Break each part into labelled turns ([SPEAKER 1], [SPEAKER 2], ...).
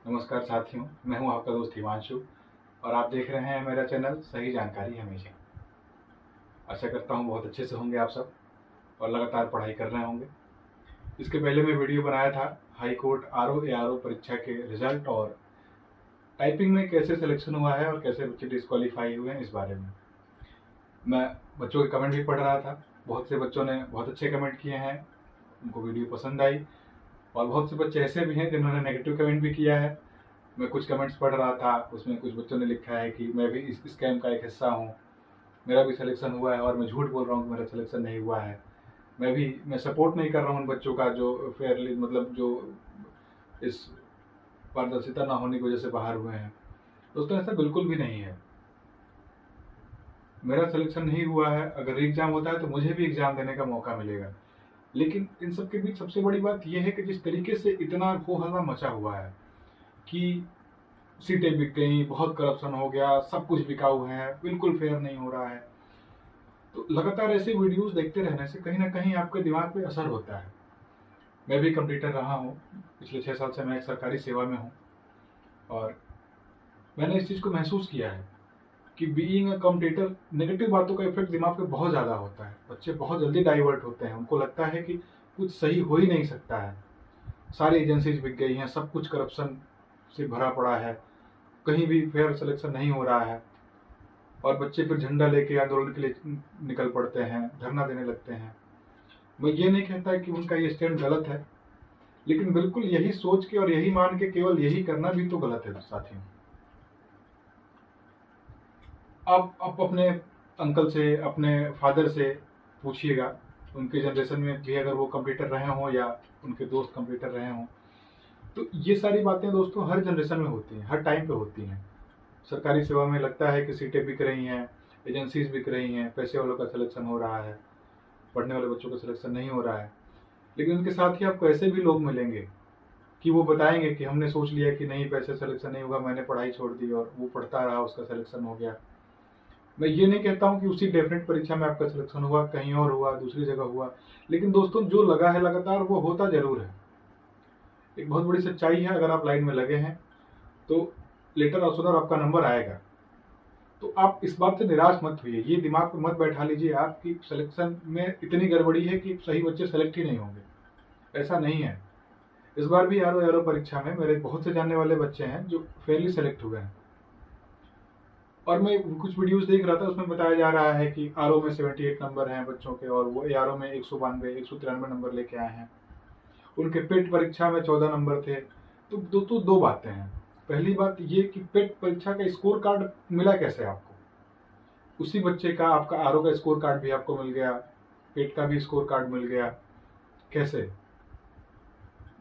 [SPEAKER 1] नमस्कार साथियों, मैं हूं आपका दोस्त हिमांशु और आप देख रहे हैं मेरा चैनल सही जानकारी हमेशा। आशा करता हूं बहुत अच्छे से होंगे आप सब और लगातार पढ़ाई कर रहे होंगे। इसके पहले मैं वीडियो बनाया था हाई कोर्ट आरओ एआरओ परीक्षा के रिजल्ट और टाइपिंग में कैसे सिलेक्शन हुआ है और कैसे बच्चे डिस्क्वालीफाई हुए हैं इस बारे में। मैं बच्चों के कमेंट भी पढ़ रहा था। बहुत से बच्चों ने बहुत अच्छे कमेंट किए हैं, उनको वीडियो पसंद आई और बहुत से बच्चे ऐसे भी हैं जिन्होंने नेगेटिव कमेंट भी किया है। मैं कुछ कमेंट्स पढ़ रहा था, उसमें कुछ बच्चों ने लिखा है कि मैं भी इस स्कैम का एक हिस्सा हूँ, मेरा भी सिलेक्शन हुआ है और मैं झूठ बोल रहा हूँ कि मेरा सिलेक्शन नहीं हुआ है। मैं सपोर्ट नहीं कर रहा हूँ उन बच्चों का जो फेयरली जो इस पारदर्शिता ना होने की वजह से बाहर हुए हैं। दोस्तों, ऐसा बिल्कुल भी नहीं है। मेरा सिलेक्शन नहीं हुआ है, अगर एग्जाम होता है तो मुझे भी एग्जाम देने का मौका मिलेगा। लेकिन इन सब के बीच सबसे बड़ी बात यह है कि जिस तरीके से इतना हो हल्ला मचा हुआ है कि सीटें बिक गई, बहुत करप्शन हो गया, सब कुछ बिकाऊ है, बिल्कुल फेयर नहीं हो रहा है, तो लगातार ऐसे वीडियोस देखते रहने से कहीं ना कहीं आपके दिमाग पे असर होता है। मैं भी कंप्यूटर रहा हूँ, पिछले 6 साल से मैं एक सरकारी सेवा में हूँ और मैंने इस चीज़ को महसूस किया है कि बीइंग अ कम्पिटिटर नेगेटिव बातों का इफेक्ट दिमाग पे बहुत ज़्यादा होता है। बच्चे बहुत जल्दी डाइवर्ट होते हैं, उनको लगता है कि कुछ सही हो ही नहीं सकता है, सारी एजेंसीज बिक गई हैं, सब कुछ करप्शन से भरा पड़ा है, कहीं भी फेयर सिलेक्शन नहीं हो रहा है और बच्चे फिर झंडा लेके आंदोलन के लिए निकल पड़ते हैं, धरना देने लगते हैं। मैं ये नहीं कहता कि उनका ये स्टैंड गलत है, लेकिन बिल्कुल यही सोच के और यही मान के केवल यही करना भी तो गलत है साथियों। आप अपने अंकल से, अपने फादर से पूछिएगा, उनके जनरेशन में भी अगर वो कंप्यूटर रहे हों या उनके दोस्त कंप्यूटर रहे हों, तो ये सारी बातें दोस्तों हर जनरेशन में होती हैं, हर टाइम पे होती हैं। सरकारी सेवा में लगता है कि सीटें बिक रही हैं, एजेंसीज बिक रही हैं, पैसे वालों का सिलेक्शन हो रहा है, पढ़ने वाले बच्चों का सिलेक्शन नहीं हो रहा है। लेकिन उनके साथ ही आपको ऐसे भी लोग मिलेंगे कि वो बताएंगे कि हमने सोच लिया कि नहीं, पैसे सिलेक्शन नहीं होगा, मैंने पढ़ाई छोड़ दी और वो पढ़ता रहा, उसका सिलेक्शन हो गया। मैं ये नहीं कहता हूँ कि उसी डेफिनेट परीक्षा में आपका सिलेक्शन हुआ, कहीं और हुआ, दूसरी जगह हुआ, लेकिन दोस्तों जो लगा है लगातार वो होता जरूर है। एक बहुत बड़ी सच्चाई है, अगर आप लाइन में लगे हैं तो लेटर और सुनर आपका नंबर आएगा। तो आप इस बात से निराश मत होइए, ये दिमाग में मत बैठा लीजिए आपकी सिलेक्शन में इतनी गड़बड़ी है कि सही बच्चे सेलेक्ट ही नहीं होंगे। ऐसा नहीं है। इस बार भी आरओ एआरओ परीक्षा में मेरे बहुत से जानने वाले बच्चे हैं जो फेयरली सेलेक्ट हुए हैं और मैं कुछ वीडियोस देख रहा था, उसमें बताया जा रहा है कि आरओ में 78 नंबर हैं बच्चों के और वो एआरओ में 192 193 नंबर लेके आए हैं। उनके पेट परीक्षा में 14 नंबर थे। तो दो बातें हैं। पहली बात ये कि पेट परीक्षा का स्कोर कार्ड मिला कैसे आपको? उसी बच्चे का आपका आरओ का स्कोर कार्ड भी आपको मिल गया, पेट का भी स्कोर कार्ड मिल गया, कैसे?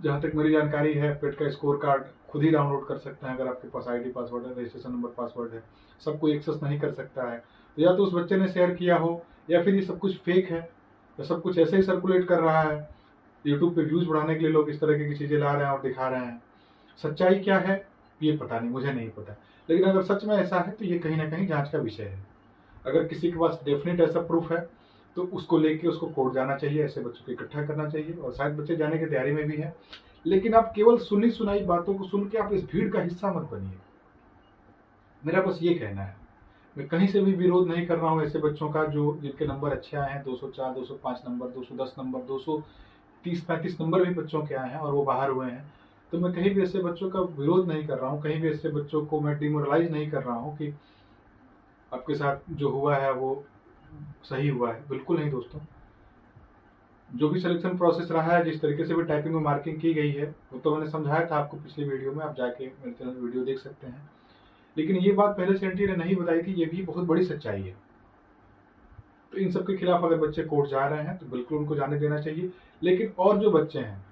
[SPEAKER 1] जहां तक मेरी जानकारी है, पेट का स्कोर कार्ड खुद ही डाउनलोड कर सकते हैं अगर आपके पास आईडी पासवर्ड है, रजिस्ट्रेशन नंबर पासवर्ड है। सब कोई एक्सेस नहीं कर सकता है। तो या तो उस बच्चे ने शेयर किया हो या फिर ये सब कुछ फेक है या सब कुछ ऐसे ही सर्कुलेट कर रहा है। यूट्यूब पे व्यूज बढ़ाने के लिए लोग इस तरह की चीजें ला रहे हैं और दिखा रहे हैं। सच्चाई क्या है ये पता नहीं, मुझे नहीं पता, लेकिन अगर सच में ऐसा है तो ये कहीं ना कहीं जांच का विषय है। अगर किसी के पास डेफिनेट ऐसा प्रूफ है तो उसको लेके उसको कोर्ट जाना चाहिए, ऐसे बच्चों को इकट्ठा करना चाहिए और शायद बच्चे जाने की तैयारी में भी है। लेकिन आप केवल सुनी सुनाई बातों को सुन के आप इस भीड़ का हिस्सा मत बनिए, मेरा बस ये कहना है। मैं कहीं से भी विरोध नहीं कर रहा हूँ ऐसे बच्चों का जो जिनके नंबर अच्छे आए हैं, 204 205 नंबर, 210 नंबर, 230 35 नंबर भी बच्चों के आए हैं और वो बाहर हुए हैं। तो मैं कहीं भी ऐसे बच्चों का विरोध नहीं कर रहा हूँ, कहीं भी ऐसे बच्चों को मैं डिमोरलाइज नहीं कर रहा हूँ कि आपके साथ जो हुआ है वो सही हुआ है, बिल्कुल नहीं दोस्तों। जो भी सिलेक्शन प्रोसेस रहा है, जिस तरीके से भी टाइपिंग में मार्किंग की गई है, वो तो मैंने समझाया था आपको पिछली वीडियो में, आप जाके मेरे चैनल वीडियो देख सकते हैं। लेकिन ये बात पहले से एंटी ने नहीं बताई थी, ये भी बहुत बड़ी सच्चाई है। तो इन सब के खिलाफ अगर बच्चे कोर्ट जा रहे हैं तो बिल्कुल उनको जाने देना चाहिए। लेकिन और जो बच्चे हैं,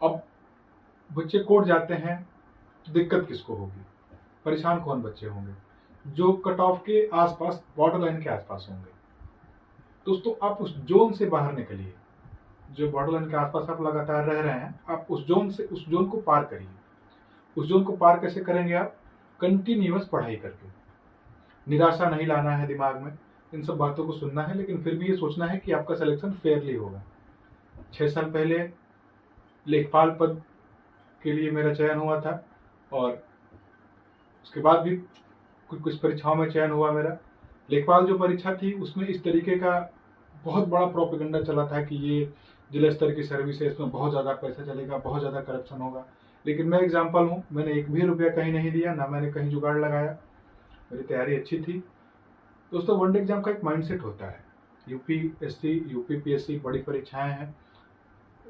[SPEAKER 1] अब बच्चे कोर्ट जाते हैं तो दिक्कत किसको होगी? परेशान कौन बच्चे होंगे? जो कट ऑफ के आसपास, बॉर्डर लाइन के आसपास होंगे। दोस्तों, आप उस जोन से बाहर निकलिए। जो बॉर्डर लाइन के आसपास आप लगातार रह रहे हैं, आप उस जोन को पार करिए। उस जोन को पार कैसे करेंगे आप? कंटिन्यूअस पढ़ाई करके। निराशा नहीं लाना है दिमाग में, इन सब बातों को सुनना है, लेकिन फिर भी ये सोचना है कि आपका सिलेक्शन फेयरली होगा। 6 साल पहले लेखपाल पद के लिए मेरा चयन हुआ था और उसके बाद भी कुछ परीक्षाओं में चयन हुआ मेरा। लेखपाल जो परीक्षा थी उसमें इस तरीके का बहुत बड़ा प्रोपेगेंडा चला था कि ये जिला स्तर की सर्विस है, इसमें बहुत ज़्यादा पैसा चलेगा, बहुत ज़्यादा करप्शन होगा। लेकिन मैं एग्जाम्पल हूँ, मैंने एक भी रुपया कहीं नहीं दिया, ना मैंने कहीं जुगाड़ लगाया, मेरी तैयारी अच्छी थी। दोस्तों, वन डे एग्जाम का एक माइंडसेट होता है। यूपीएससी, यूपीपीएससी बड़ी परीक्षाएं हैं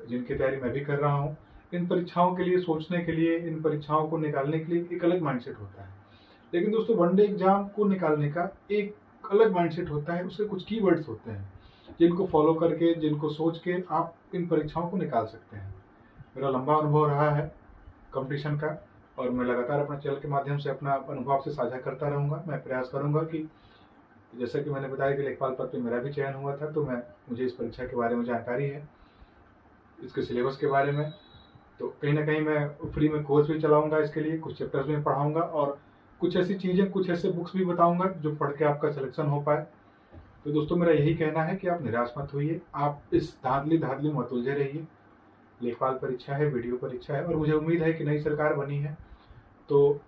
[SPEAKER 1] जिनकी तैयारी मैं भी कर रहा हूँ। इन परीक्षाओं के लिए सोचने के लिए, इन परीक्षाओं को निकालने के लिए एक अलग माइंडसेट होता है। लेकिन दोस्तों, वन डे एग्जाम को निकालने का एक अलग माइंडसेट होता है। उसके कुछ कीवर्ड्स होते हैं जिनको फॉलो करके, जिनको सोच के आप इन परीक्षाओं को निकाल सकते हैं। मेरा लंबा अनुभव रहा है कंपटीशन का, और मैं लगातार अपने चैनल के माध्यम से अपना अनुभव आपसे साझा करता रहूँगा। मैं प्रयास करूँगा कि जैसा कि मैंने बताया कि लेखपाल पद पे मेरा भी चयन हुआ था, तो मुझे इस परीक्षा के बारे में जानकारी है, इसके सिलेबस के बारे में। तो कहीं ना कहीं मैं फ्री में कोर्स भी चलाऊँगा इसके लिए, कुछ चैप्टर्स में पढ़ाऊँगा और कुछ ऐसी चीज़ें, कुछ ऐसे बुक्स भी बताऊँगा जो पढ़ के आपका सिलेक्शन हो पाए। तो दोस्तों, मेरा यही कहना है कि आप निराश मत होइए, आप इस धांधली मत उलझे रहिए। लेखपाल परीक्षा है, वीडियो परीक्षा है, और मुझे उम्मीद है कि नई सरकार बनी है तो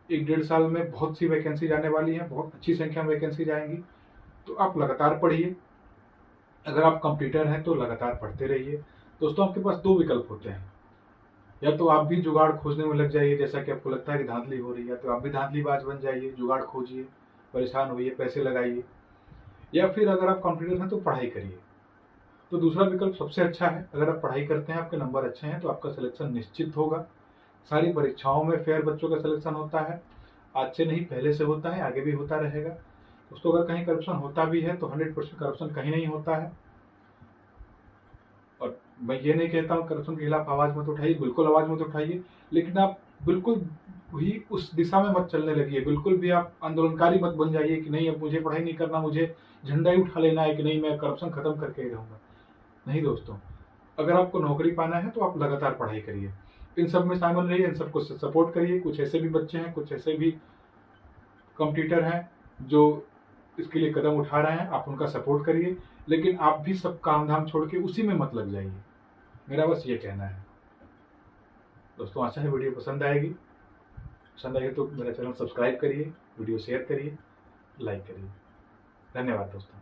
[SPEAKER 1] 1-1.5 साल में बहुत सी वैकेंसी आने वाली हैं, बहुत अच्छी संख्या में वैकेंसी आएंगी। तो आप लगातार पढ़िए। अगर आप कंप्यूटर हैं तो लगातार पढ़ते रहिए। दोस्तों, आपके पास 2 विकल्प होते हैं, या तो आप भी जुगाड़ खोजने में लग जाइए, जैसा कि आपको लगता है कि धांधली हो रही है, तो आप भी धांधलीबाज बन जाइए, जुगाड़ खोजिए, परेशान होइए, पैसे लगाइए। या फिर अगर आप कंप्यूटर हैं तो पढ़ाई करिए। तो दूसरा विकल्प सबसे अच्छा है। अगर आप पढ़ाई करते हैं, आपके नंबर अच्छे हैं, तो आपका सिलेक्शन निश्चित होगा। सारी परीक्षाओं में फेयर बच्चों का सिलेक्शन होता है, आज से नहीं पहले से होता है, आगे भी होता रहेगा। दोस्तों, अगर कहीं करप्शन होता भी है तो 100% करप्शन कहीं नहीं होता है। और मैं ये नहीं कहता हूँ करप्शन के खिलाफ आवाज मत उठाइए, बिल्कुल आवाज मत उठाइए, लेकिन आप बिल्कुल भी उस दिशा में मत चलने लगिए। बिल्कुल भी आप आंदोलनकारी मत बन जाइए कि नहीं, अब मुझे पढ़ाई नहीं करना, मुझे झंडा ही उठा लेना है कि नहीं, मैं करप्शन खत्म करके ही रहूंगा। नहीं दोस्तों, अगर आपको नौकरी पाना है तो आप लगातार पढ़ाई करिए, इन सब में शामिल रहिए, इन सबको सपोर्ट करिए। कुछ ऐसे भी बच्चे हैं, कुछ ऐसे भी कॉम्पिटिटर हैं जो इसके लिए कदम उठा रहे हैं, आप उनका सपोर्ट करिए, लेकिन आप भी सब काम धाम छोड़ के उसी में मत लग जाइए। मेरा बस ये कहना है। दोस्तों, आशा है वीडियो पसंद आएगी। पसंद आएगी तो मेरा चैनल सब्सक्राइब करिए, वीडियो शेयर करिए, लाइक करिए। धन्यवाद दोस्तों।